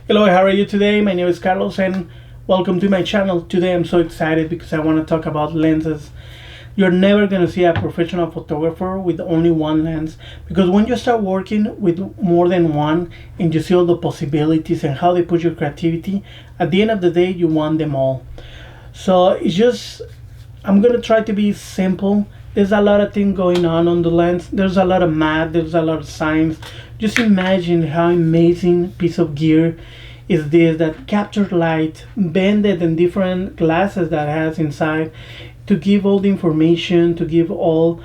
Hello, how are you today? My name is Carlos and welcome to my channel. Today I'm so excited because I want to talk about lenses. You're never going to see a professional photographer with only one lens, because when you start working with more than one and you see all the possibilities and how they push your creativity, at the end of the day you want them all. So I'm going to try to be simple. There's a lot of things going on the lens. There's a lot of math, there's a lot of science. Just imagine how amazing piece of gear is this that captures light, bended in different glasses that has inside, to give all the information, to give all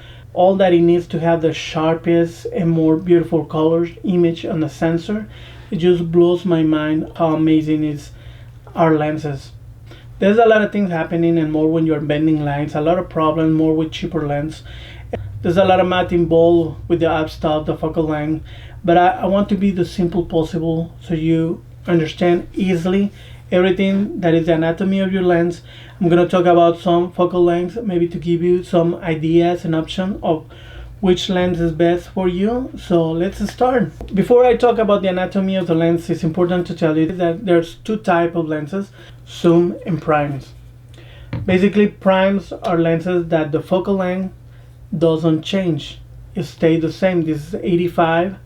that it needs to have the sharpest and more beautiful colors image on the sensor. It just blows my mind how amazing is our lenses. There's a lot of things happening and more when you're bending lines, a lot of problems more with cheaper lens. There's a lot of math involved with the f-stop, the focal length, but I want to be the simple possible so you understand easily everything that is the anatomy of your lens. I'm going to talk about some focal lengths, maybe to give you some ideas and options of which lens is best for you. So let's start. Before I talk about the anatomy of the lens, it's important to tell you that there's two types of lenses: zoom and primes. Basically, primes are lenses that the focal length doesn't change, it stays the same. This is 85,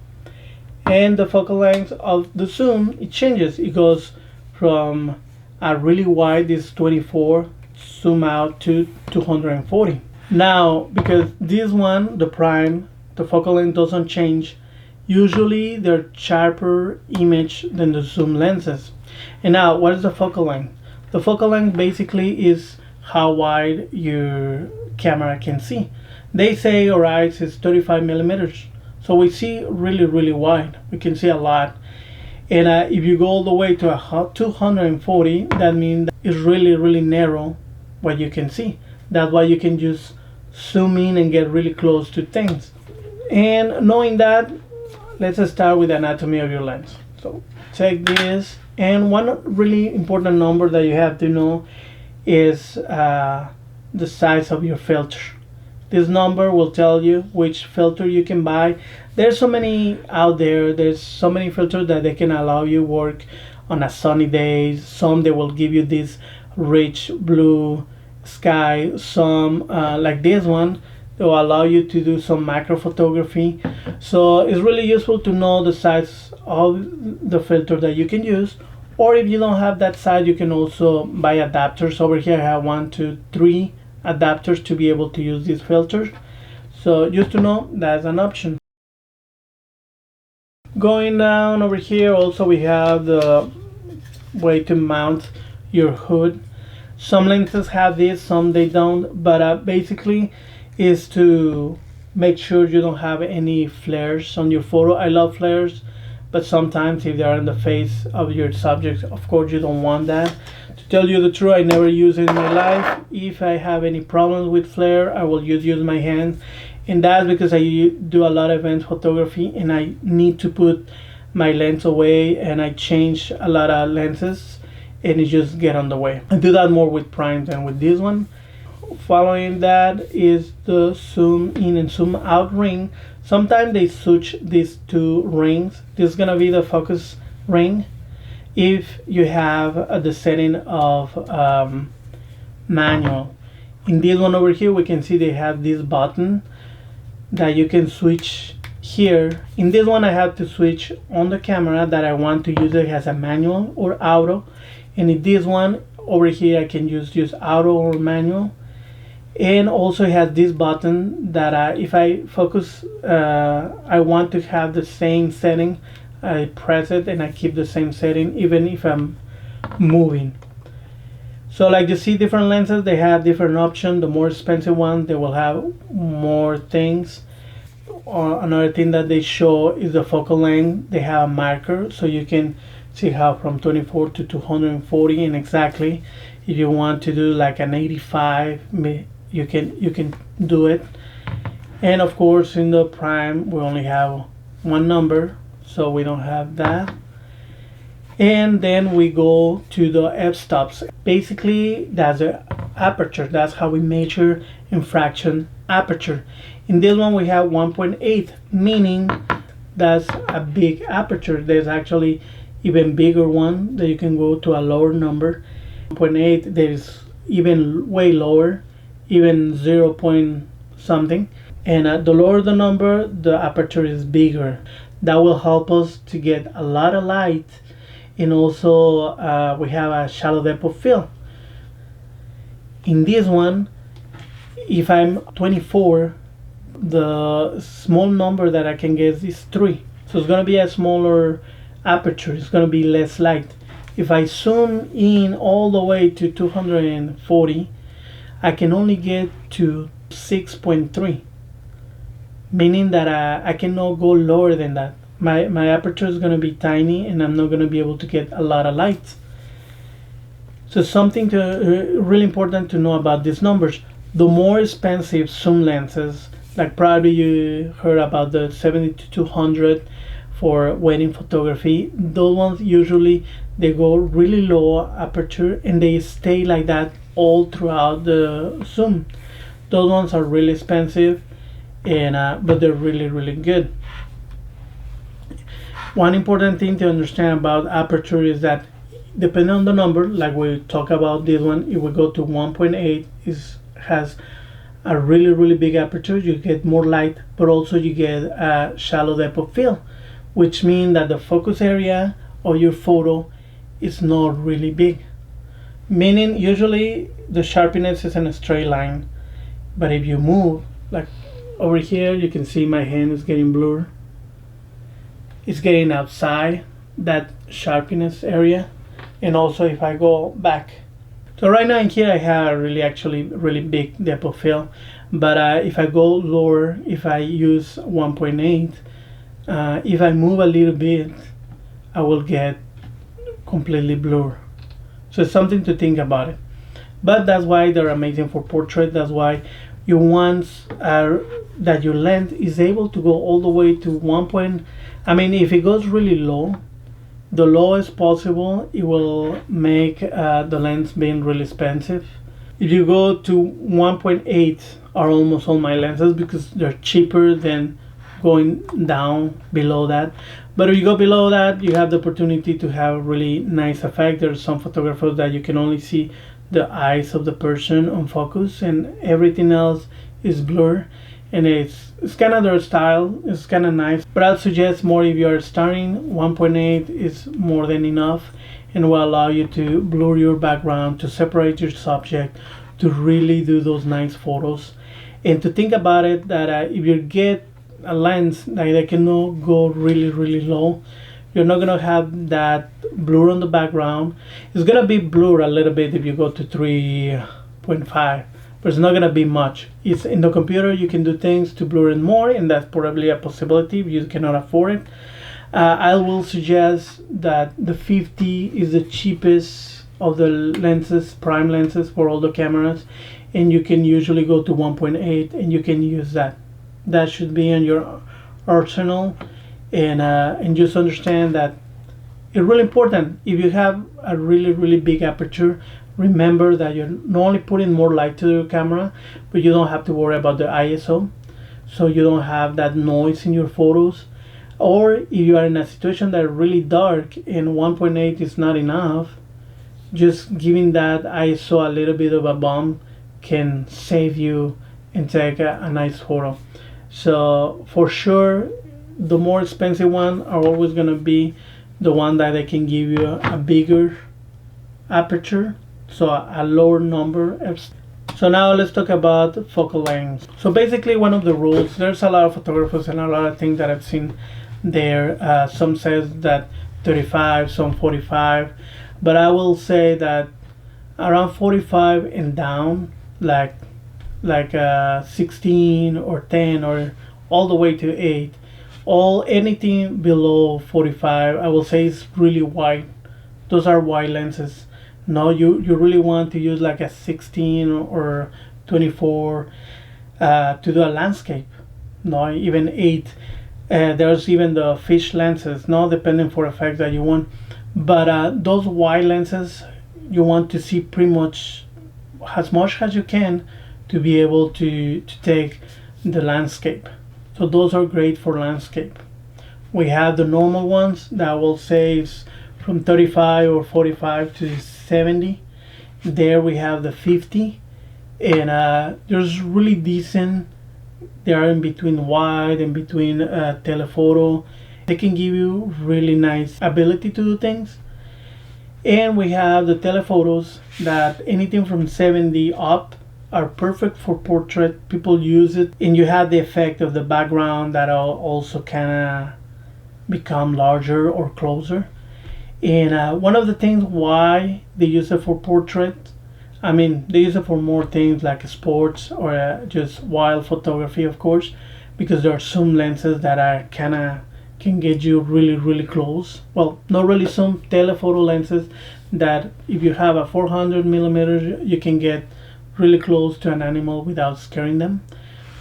and the focal length of the zoom, it changes. It goes from a really wide, this 24, zoom out to 240. Now, because this one, the prime, the focal length doesn't change, usually they're sharper image than the zoom lenses. And now, what is the focal length? The focal length basically is how wide your camera can see. They say, alright, it's 35 millimeters. So we see really wide. We can see a lot. And if you go all the way to 240, that means it's really narrow what you can see. That's why you can just zoom in and get really close to things. And knowing that, let's start with the anatomy of your lens. So take this, and one really important number that you have to know is the size of your filter. This number will tell you which filter you can buy. There's so many out there. There's so many filters that they can allow you work on a sunny day. Some they will give you this rich blue sky. Some like this one, they will allow you to do some macro photography. So it's really useful to know the size of the filter that you can use. Or if you don't have that size, you can also buy adapters. Over here I have 1, 2, 3 adapters to be able to use these filters. So just to know, that's an option. Going down over here, also we have the way to mount your hood. Some lenses have this, some they don't, but basically is to make sure you don't have any flares on your photo. I love flares, but sometimes if they are in the face of your subject, of course you don't want that. To tell you the truth, I never use it in my life. If I have any problems with flare, I will use my hand, and that's because I do a lot of event photography and I need to put my lens away, and I change a lot of lenses and it just get on the way. I do that more with primes than with this one. Following that is the zoom in and zoom out ring. Sometimes they switch these two rings. This is gonna be the focus ring if you have the setting of manual. In this one over here, we can see they have this button that you can switch here. In this one I have to switch on the camera that I want to use it as a manual or auto, and in this one over here I can use auto or manual. And also it has this button that if I focus, I want to have the same setting, I press it and I keep the same setting even if I'm moving. So like you see, different lenses, they have different options. The more expensive ones, they will have more things. Another thing that they show is the focal length. They have a marker so you can see how from 24 to 240, and exactly if you want to do like an 85, you can do it. And of course in the prime we only have one number, so we don't have that. And then we go to the f-stops. Basically that's the aperture. That's how we measure in fraction aperture. In this one we have 1.8, meaning that's a big aperture. There's actually even bigger one that you can go to a lower number. 1.8, there's even way lower, even 0 point something. And the lower the number, the aperture is bigger. That will help us to get a lot of light. And also we have a shallow depth of field. In this one, if I'm 24, the small number that I can get is 3. So it's going to be a smaller aperture. It's going to be less light. If I zoom in all the way to 240, I can only get to 6.3, meaning that I cannot go lower than that. My aperture is going to be tiny and I'm not going to be able to get a lot of light. So something really important to know about these numbers. The more expensive zoom lenses, like probably you heard about the 70 to 200 for wedding photography, those ones usually they go really low aperture and they stay like that all throughout the zoom. Those ones are really expensive, and but they're really good. One important thing to understand about aperture is that depending on the number, like we talk about this one, if we go to 1.8, has a really big aperture, you get more light, but also you get a shallow depth of field, which means that the focus area of your photo is not really big. Meaning usually the sharpness is in a straight line, but if you move, like over here, you can see my hand is getting blurred. It's getting outside that sharpness area. And also if I go back, so right now in here I have really big depth of field, but if I go lower, if I use 1.8, if I move a little bit, I will get completely blurred. So it's something to think about it. But that's why they're amazing for portrait. That's why you want that your lens is able to go all the way to 1. I mean, if it goes really low, the lowest possible, it will make the lens being really expensive. If you go to 1.8 are almost all my lenses because they're cheaper than going down below that. But if you go below that, you have the opportunity to have really nice effect. There's some photographers that you can only see the eyes of the person on focus and everything else is blur, and it's kind of their style. It's kind of nice, but I'd suggest more if you're starting. 1.8 is more than enough and will allow you to blur your background, to separate your subject, to really do those nice photos. And to think about it, that if you get a lens that cannot go really low, you're not gonna have that blur on the background. It's gonna be blurred a little bit if you go to 3.5, but it's not gonna be much. It's in the computer, you can do things to blur it more, and that's probably a possibility if you cannot afford it. I will suggest that the 50 is the cheapest of the lenses, prime lenses for all the cameras, and you can usually go to 1.8 and you can use that. That should be in your arsenal, and just understand that it's really important. If you have a really big aperture, remember that you're not only putting more light to your camera, but you don't have to worry about the ISO, so you don't have that noise in your photos. Or if you are in a situation that is really dark and 1.8 is not enough, just giving that ISO a little bit of a bump can save you and take a nice photo. So for sure, the more expensive one are always going to be the one that they can give you a bigger aperture, so a lower number. So now let's talk about focal length. So basically, one of the rules, there's a lot of photographers and a lot of things that I've seen there. Some says that 35, some 45, but I will say that around 45 and down, like 16 or 10 or all the way to 8, anything below 45, I will say is really wide. Those are wide lenses. No, you really want to use like a 16 or 24 to do a landscape. No, even 8. There's even the fish lenses, no, depending for effect that you want. But those wide lenses, you want to see pretty much as you can to be able to take the landscape. So those are great for landscape. We have the normal ones that will say is from 35 or 45 to 70. There we have the 50, and there's really decent. They are in between wide and between telephoto. They can give you really nice ability to do things. And we have the telephotos that anything from 70 up are perfect for portrait. People use it, and you have the effect of the background that also kind of become larger or closer. And one of the things why they use it for portrait, I mean, they use it for more things like sports or just wild photography, of course, because there are zoom lenses that are kind of can get you really close. Well, not really zoom, telephoto lenses that if you have a 400 millimeter, you can get really close to an animal without scaring them.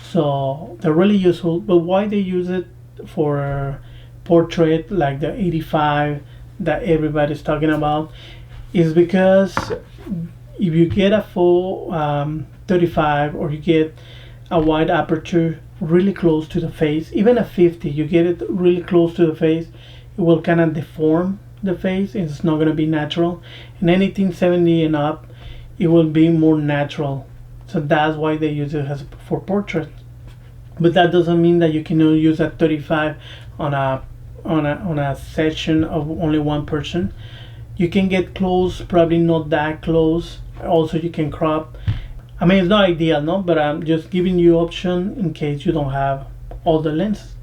So they're really useful. But why they use it for portrait like the 85 that everybody's talking about is because if you get a full 35 or you get a wide aperture really close to the face, even a 50, you get it really close to the face, it will kind of deform the face. It's not going to be natural. And anything 70 and up, it will be more natural. So that's why they use it as for portrait. But that doesn't mean that you can only use a 35 on a session of only one person. You can get close, probably not that close. Also, you can crop. I mean, it's not ideal, no, but I'm just giving you option in case you don't have all the lenses.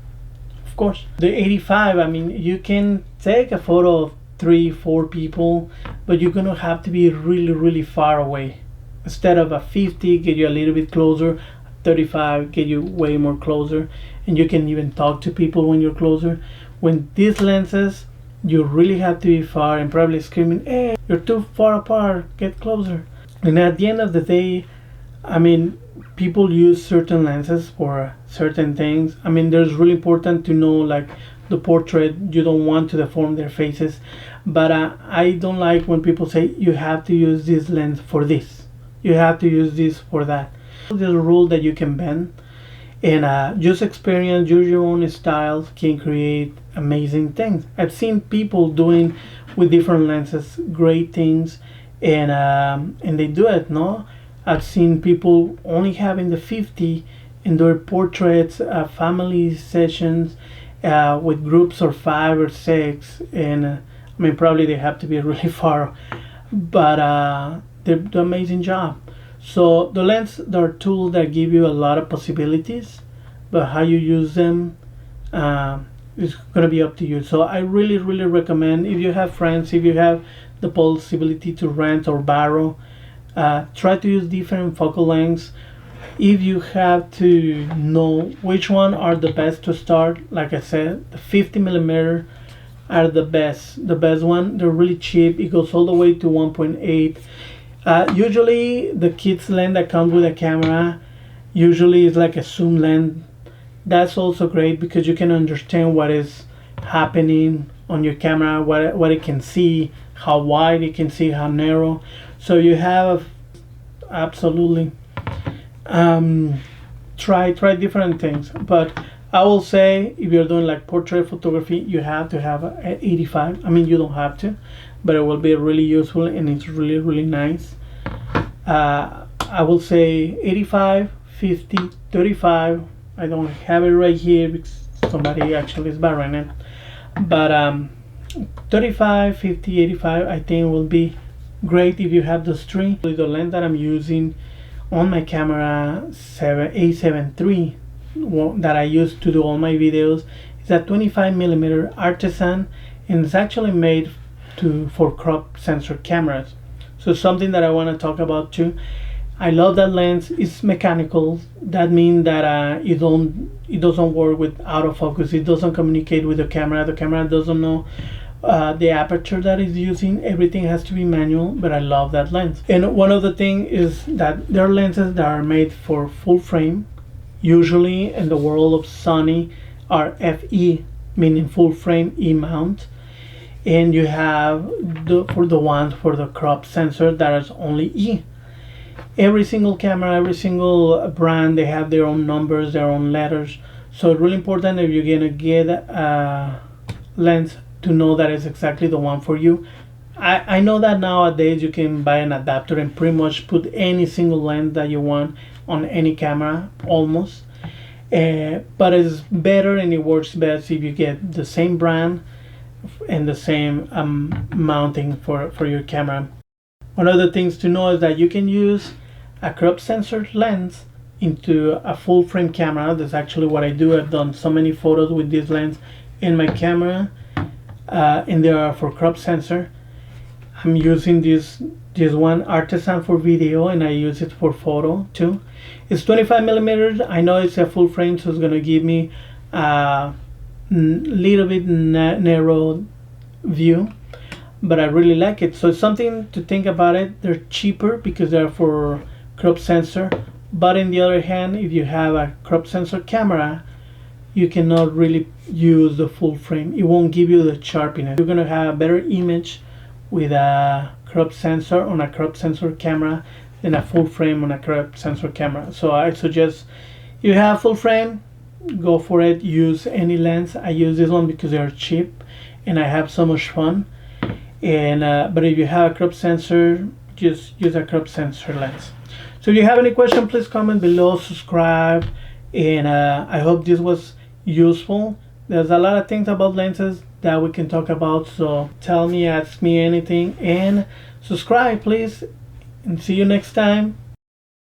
Of course, the 85, I mean, you can take a photo of 3-4 people, but you're gonna have to be really far away. Instead of a 50, get you a little bit closer. 35, get you way more closer, and you can even talk to people when you're closer. When these lenses, you really have to be far and probably screaming, "Hey, you're too far apart, get closer." And at the end of the day, I mean, people use certain lenses for certain things. I mean, there's really important to know, like the portrait, you don't want to deform their faces. But I don't like when people say you have to use this lens for this, you have to use this for that. There's a rule that you can bend, and just experience, use your own styles, can create amazing things. I've seen people doing with different lenses great things, and they do it, no? I've seen people only having the 50 in their portraits, family sessions with groups of 5 or 6, and I mean, probably they have to be really far, but they do an amazing job. So the lens, there are tools that give you a lot of possibilities, but how you use them is going to be up to you. So I really recommend, if you have friends, if you have the possibility to rent or borrow, try to use different focal lengths. If you have to know which one are the best to start, like I said, the 50 millimeter are the best one. They're really cheap. It goes all the way to 1.8. Usually the kids lens that comes with a camera usually is like a zoom lens. That's also great because you can understand what is happening on your camera, what it can see, how wide it can see, how narrow. So you have absolutely try different things. But I will say, if you're doing like portrait photography, you have to have an 85. I mean, you don't have to, but it will be really useful and it's really nice. I will say 85, 50, 35. I don't have it right here because somebody actually is borrowing it, but 35, 50, 85 I think will be great if you have those three. The lens that I'm using on my camera, A7 III, that I use to do all my videos, is a 25 millimeter artisan, and it's actually made for crop sensor cameras. So something that I want to talk about too. I love that lens. It's mechanical. That means that it doesn't work with autofocus. It doesn't communicate with the camera. The camera doesn't know the aperture that it's using. Everything has to be manual, but I love that lens. And one of the things is that there are lenses that are made for full frame. Usually in the world of Sony are FE, meaning full frame E mount. And you have for the crop sensor that is only E. Every single camera, every single brand, they have their own numbers, their own letters. So it's really important if you're gonna get a lens to know that it's exactly the one for you. I know that nowadays you can buy an adapter and pretty much put any single lens that you want on any camera almost. But it's better and it works best if you get the same brand and the same mounting for your camera. One of the things to know is that you can use a crop sensor lens into a full frame camera. That's actually what I do. I've done so many photos with this lens in my camera, and they are for crop sensor. I'm using this one Artisan for video, and I use it for photo too. It's 25 millimeters. I know it's a full frame, so it's gonna give me a little bit narrow view, but I really like it. So it's something to think about it. They're cheaper because they're for crop sensor, but on the other hand, if you have a crop sensor camera, you cannot really use the full frame. It won't give you the sharpness. You're gonna have a better image with a crop sensor on a crop sensor camera than a full frame on a crop sensor camera. So I suggest you have full frame, go for it. Use any lens. I use this one because they are cheap and I have so much fun. And but if you have a crop sensor, just use a crop sensor lens. So if you have any question, please comment below, subscribe, and I hope this was useful. There's a lot of things about lenses that we can talk about, so tell me, ask me anything, and subscribe please, and see you next time.